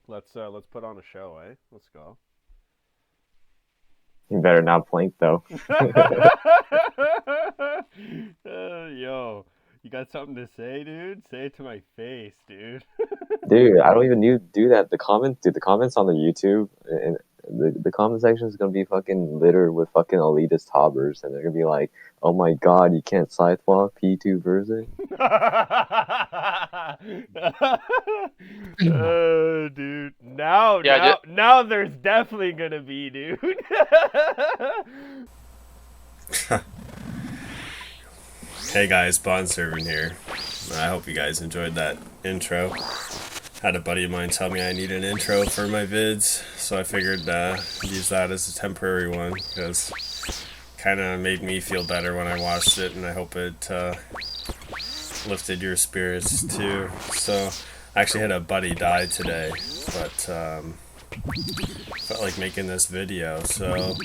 Let's put on a show, eh? Let's go. You better not blink though. Yo, you got something to say, dude? Say it to my face, dude. Dude, I don't even need to do that. The comments on the YouTube and the comment section is gonna be fucking littered with fucking elitist tobbers, and they're gonna be like, "Oh my god, you can't scythe walk P2 version." Dude. Now, Yeah, now, now there's definitely gonna be, dude. Hey guys, Bond Servant here. I hope you guys enjoyed that intro. Had a buddy of mine tell me I need an intro for my vids, so I figured use that as a temporary one because kind of made me feel better when I watched it, and I hope it lifted your spirits too. So I actually had a buddy die today, but felt like making this video, so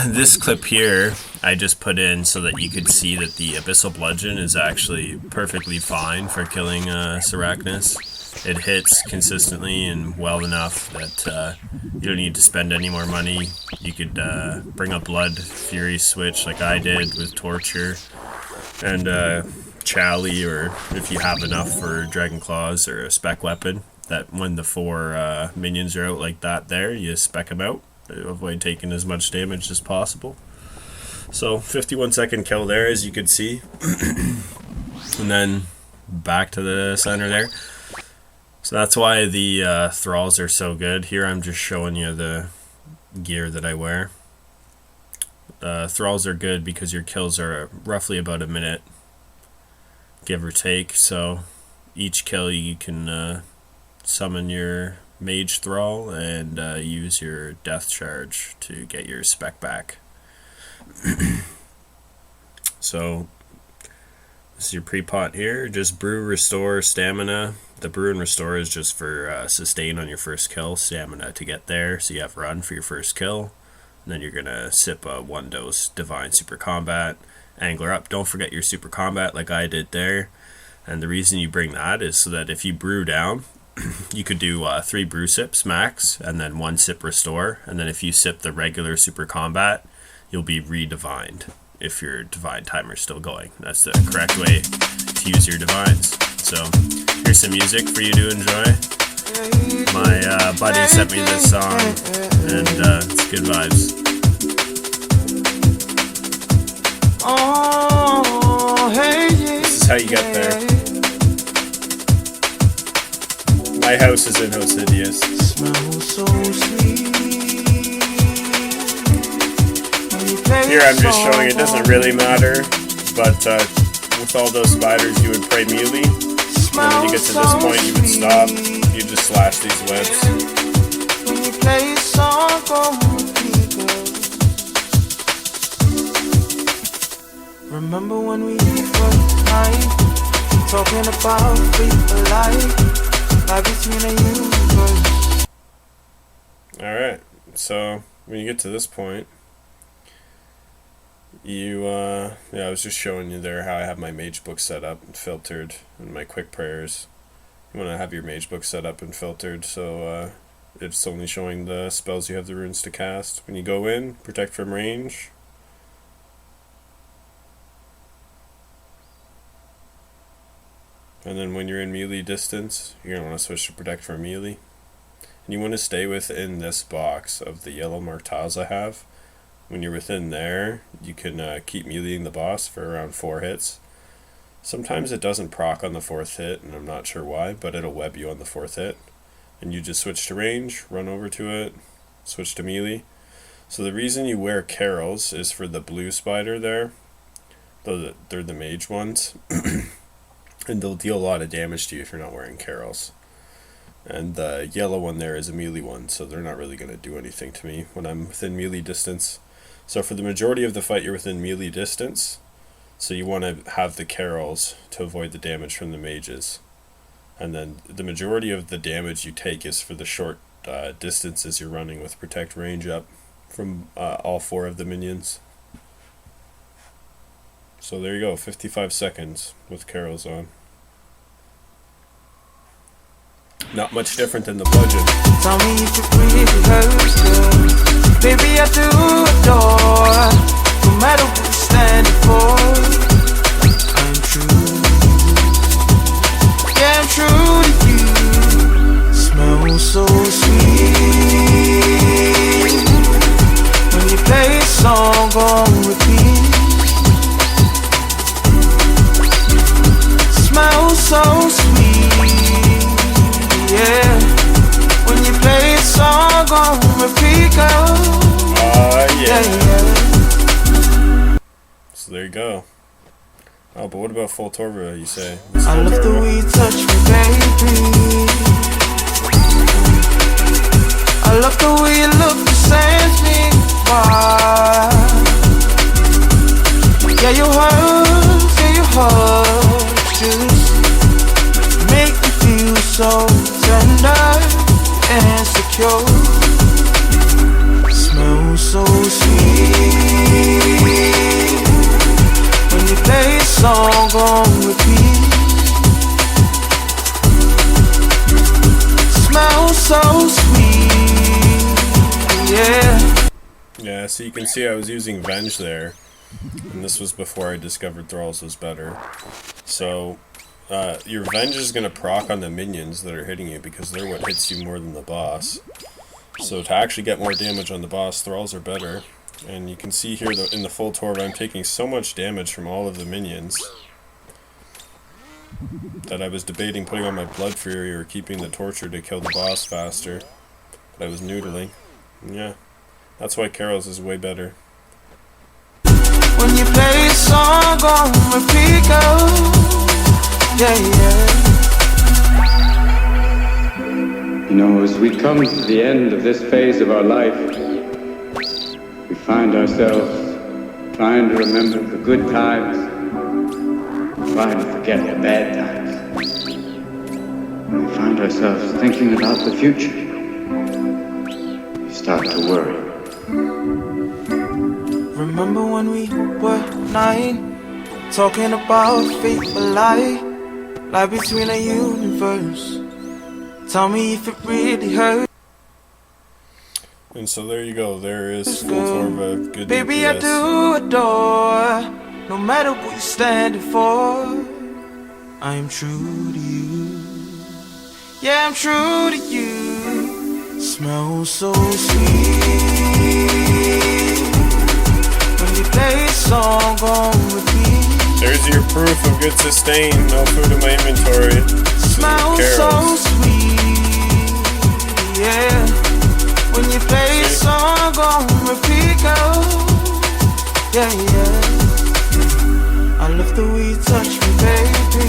this clip here I just put in so that you could see that the Abyssal Bludgeon is actually perfectly fine for killing Sarachnis. It hits consistently and well enough that you don't need to spend any more money. You could bring a Blood Fury switch like I did with Torture and Chally, or if you have enough for Dragon Claws or a spec weapon, that when the 4 minions are out like that there, you spec them out. Avoid taking as much damage as possible. So 51-second kill there, as you could see. And then back to the center there. So that's why the thralls are so good. Here I'm just showing you the gear that I wear. Thralls are good because your kills are roughly about a minute, give or take. So each kill you can summon your Mage Thrall and use your Death Charge to get your spec back. So this is your pre-pot here. Just brew, restore, stamina. The brew and restore is just for sustain on your first kill, stamina to get there, so you have run for your first kill. And then you're gonna sip a 1-dose Divine Super Combat, Angler up. Don't forget your Super Combat like I did there. And the reason you bring that is so that if you brew down, you could do 3 brew sips max, and then 1 sip restore, and then if you sip the regular Super Combat, you'll be re-divined if your divine timer is still going. That's the correct way to use your divines. So here's some music for you to enjoy. My buddy sent me this song, and it's good vibes. This is how you get there. My house is in Hosidius. Here I'm just showing it doesn't really matter, but with all those spiders you would pray melee, and then when you get to this point you would stop, you just slash these webs. Remember when we first night, talking about free for life. Alright, so when you get to this point, you, yeah, I was just showing you there how I have my mage book set up and filtered, and my quick prayers. You want to have your mage book set up and filtered, so it's only showing the spells you have the runes to cast. When you go in, protect from range. And then when you're in melee distance, you're going to want to switch to protect from melee. And you want to stay within this box of the yellow marked tiles I have. When you're within there, you can keep meleeing the boss for around 4 hits. Sometimes it doesn't proc on the 4th hit, and I'm not sure why, but it'll web you on the 4th hit. And you just switch to range, run over to it, switch to melee. So the reason you wear carols is for the blue spider there. They're the mage ones. And they'll deal a lot of damage to you if you're not wearing carols. And the yellow one there is a melee one, so they're not really going to do anything to me when I'm within melee distance. So for the majority of the fight you're within melee distance, so you want to have the carols to avoid the damage from the mages. And then the majority of the damage you take is for the short distances you're running with protect range up from all 4 of the minions. So there you go, 55 seconds with carols on. Not much different than the budget. Tell me if it really hurts, girl. Baby, I do adore. No matter what you're standing for, I'm true. Yeah, I'm true to you. Smells so sweet when you play a song on repeat. Smells so sweet, yeah. When you play a song on repeat, girl. Yeah. Yeah. So there you go. Oh, but what about full Torva, you say? I love the way you touch me, baby. I love the way you look, you sends me wild. Yeah, your hugs just make me feel so tender and secure. Smells so sweet when you play a song on repeat. Smells so sweet, yeah. Yeah, so you can see I was using Venge there. And this was before I discovered Thralls was better. So, your Venge is going to proc on the minions that are hitting you because they're what hits you more than the boss. So to actually get more damage on the boss, Thralls are better. And you can see here that in the full Torva I'm taking so much damage from all of the minions that I was debating putting on my Blood Fury or keeping the Torture to kill the boss faster. But I was noodling. Yeah, that's why Carol's is way better. When you play a song on repeat, girl. Yeah, yeah. You know, as we come to the end of this phase of our life, we find ourselves trying to remember the good times, trying to forget the bad times. We find ourselves thinking about the future. We start to worry. Remember when we were 9, talking about fate or lie between a universe. Tell me if it really hurts. And so there you go, there is full Torva, good Baby, I DPS. do adore. No matter what you're standing for, I am true to you. Yeah, I'm true to you. Smells so sweet when you play a song on repeat. There's your proof of good sustain, no food in my inventory. Smells so sweet, yeah. When you play a song on repeat, girl. Yeah, yeah. I love the way you touch me, baby.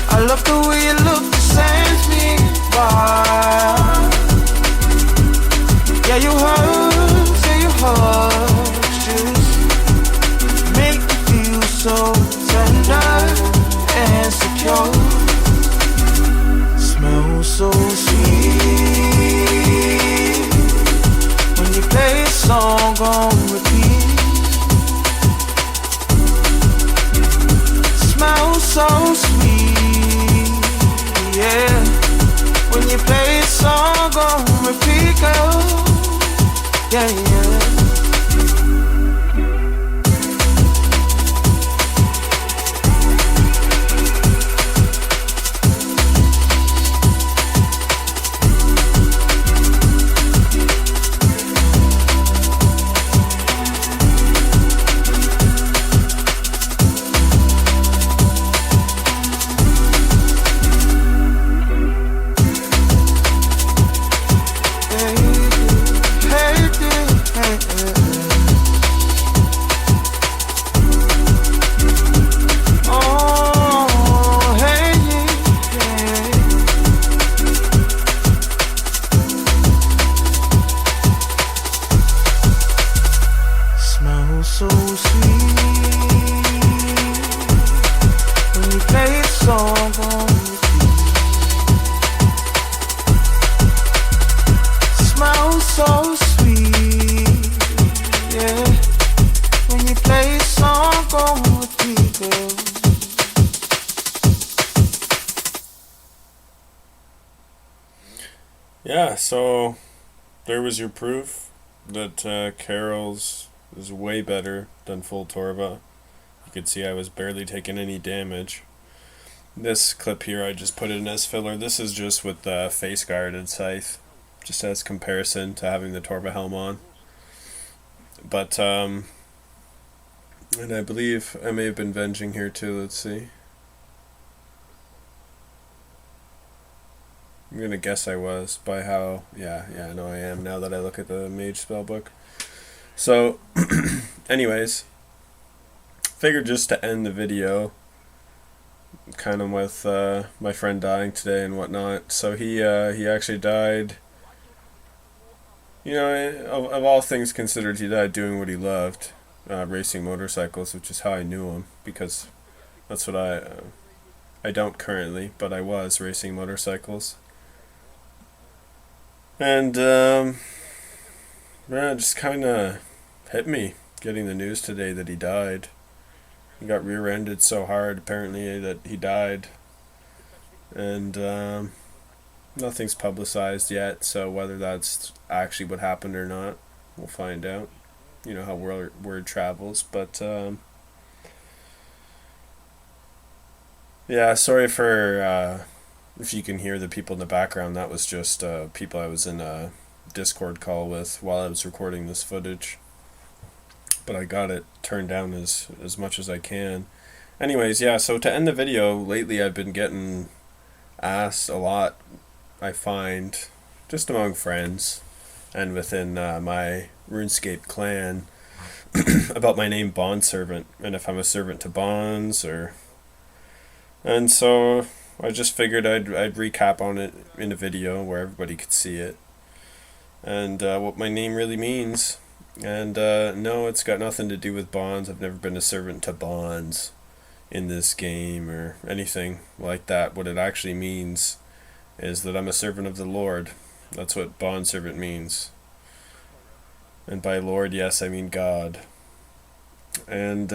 I love the way you look, you sends me wild. Yeah, your hugs just make me feel so tender and secure. Smells so sweet when you play a song on repeat. Smells so sweet, yeah. When you play a song on repeat, girl. Yeah, yeah. Hey, hey, hey. Yeah, so there was your proof that Carol's is way better than full Torva. You could see I was barely taking any damage. This clip here, I just put in as filler. This is just with the face guarded scythe, just as comparison to having the Torva helm on. But, and I believe I may have been venging here too, let's see. I'm gonna guess I was, by how, yeah, no I am now that I look at the mage spellbook. So, anyways, figured just to end the video, kind of with my friend dying today and whatnot. So he actually died, you know, of all things considered, he died doing what he loved, racing motorcycles, which is how I knew him, because that's what I don't currently, but I was racing motorcycles. And, yeah, it just kind of hit me getting the news today that he died. He got rear-ended so hard, apparently, that he died. And, nothing's publicized yet, so whether that's actually what happened or not, we'll find out. You know how word travels, but, yeah, sorry for, if you can hear the people in the background, that was just people I was in a Discord call with while I was recording this footage. But I got it turned down as much as I can. Anyways, yeah, so to end the video, lately I've been getting asked a lot, I find, just among friends and within my RuneScape clan, about my name Bondservant, and if I'm a servant to bonds, or... And so I just figured I'd recap on it in a video where everybody could see it, and what my name really means. And no, it's got nothing to do with bonds. I've never been a servant to bonds in this game or anything like that. What it actually means is that I'm a servant of the Lord. That's what bondservant means. And by Lord, yes, I mean God. And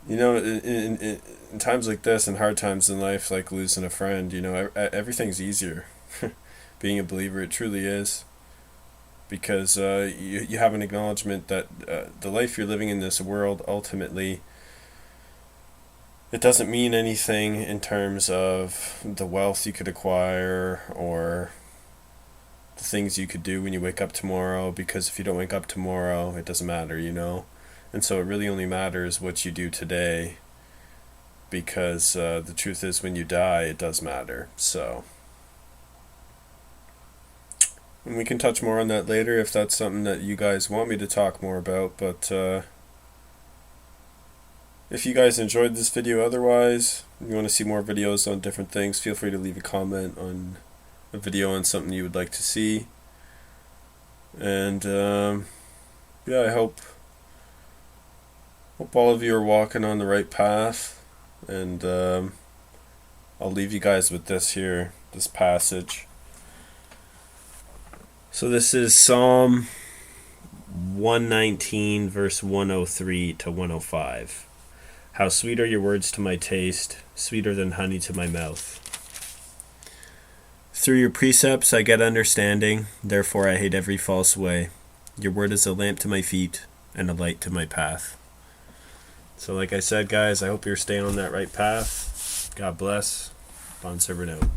you know, in times like this, and hard times in life, like losing a friend, you know, everything's easier. Being a believer, it truly is. Because you have an acknowledgement that the life you're living in this world, ultimately, it doesn't mean anything in terms of the wealth you could acquire or the things you could do when you wake up tomorrow, because if you don't wake up tomorrow, it doesn't matter, you know? And so it really only matters what you do today, because the truth is, when you die, it does matter. So, and we can touch more on that later if that's something that you guys want me to talk more about. But if you guys enjoyed this video otherwise, you want to see more videos on different things, feel free to leave a comment on a video on something you would like to see. And yeah, I hope all of you are walking on the right path. And I'll leave you guys with this here, this passage. So this is Psalm 119, verse 103 to 105. How sweet are your words to my taste, sweeter than honey to my mouth. Through your precepts I get understanding, therefore I hate every false way. Your word is a lamp to my feet and a light to my path. So like I said, guys, I hope you're staying on that right path. God bless. Bondservant out.